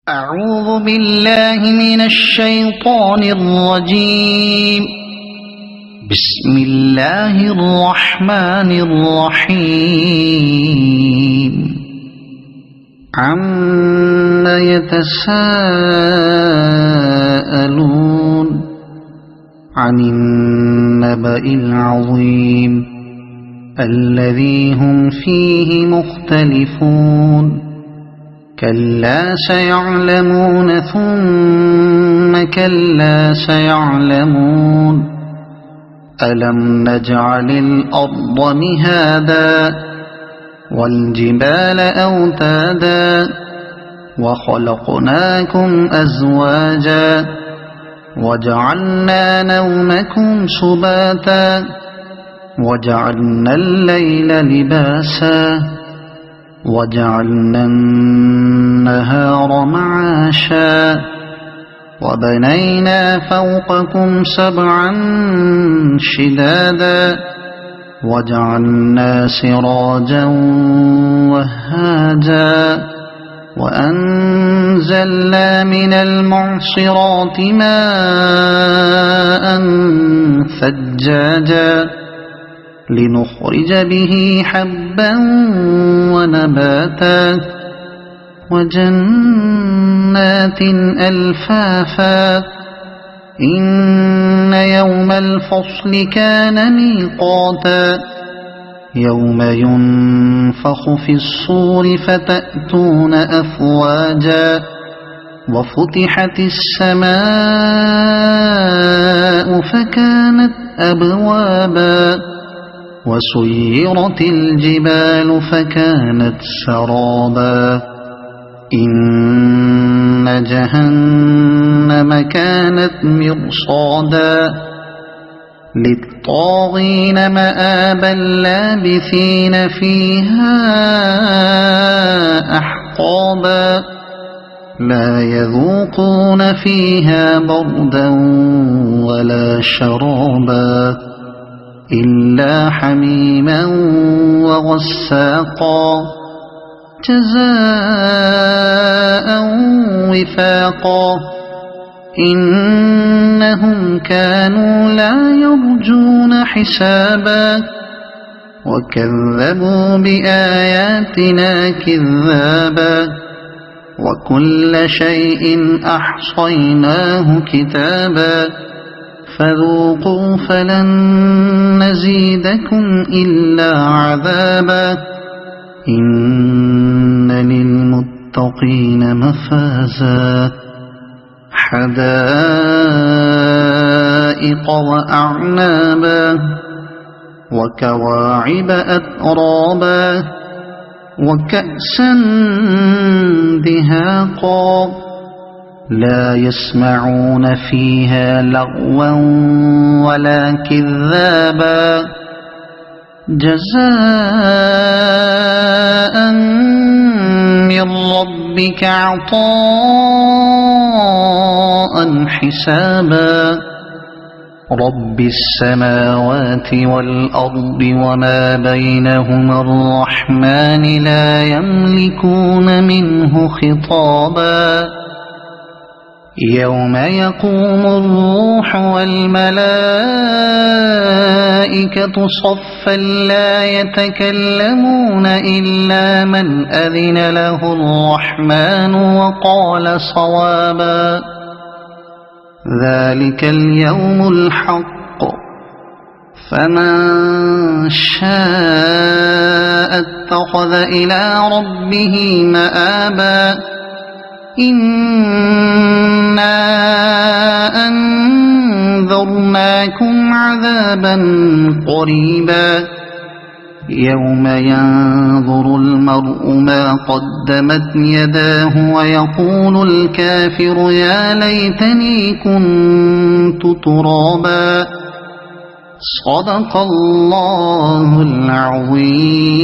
أعوذ بالله من الشيطان الرجيم. بسم الله الرحمن الرحيم. عم يتساءلون عن النبأ العظيم الذي هم فيه مختلفون. كلا سيعلمون ثم كلا سيعلمون. ألم نجعل الأرض مهادا والجبال أوتادا وخلقناكم أزواجا وجعلنا نومكم سباتا وجعلنا الليل لباسا وجعلنا النهار معاشا وبنينا فوقكم سبعا شدادا وجعلنا سراجا وهاجا وأنزلنا من المعصرات ماء ثجاجا لنخرج به حبا ونباتا وجنات ألفافا. إن يوم الفصل كان ميقاتا. يوم ينفخ في الصور فتأتون أفواجا وفتحت السماء فكانت أبوابا وسيرت الجبال فكانت سرابا. إن جهنم كانت مرصادا للطاغين مآبا لابثين فيها أحقابا. لا يذوقون فيها بردا ولا شرابا إلا حميما وغساقا جزاء وفاقا. إنهم كانوا لا يرجون حسابا وكذبوا بآياتنا كذابا وكل شيء أحصيناه كتابا فذوقوا فلن نزيدكم إلا عذابا. إن للمتقين مفازا حدائق وأعنابا وكواعب أترابا وكأسا دهاقا. لا يسمعون فيها لغوا ولا كذابا جزاء من ربك عطاء حسابا. رب السماوات والأرض وما بينهما الرحمن لا يملكون منه خطابا. يوم يقوم الروح والملائكة صفا لا يتكلمون إلا من أذن له الرحمن وقال صوابا. ذلك اليوم الحق فمن شاء اتخذ إلى ربه مآبا. إنا أنذرناكم عذابا قريبا. يوم ينظر المرء ما قدمت يداه ويقول الكافر يا ليتني كنت ترابا. صدق الله العظيم.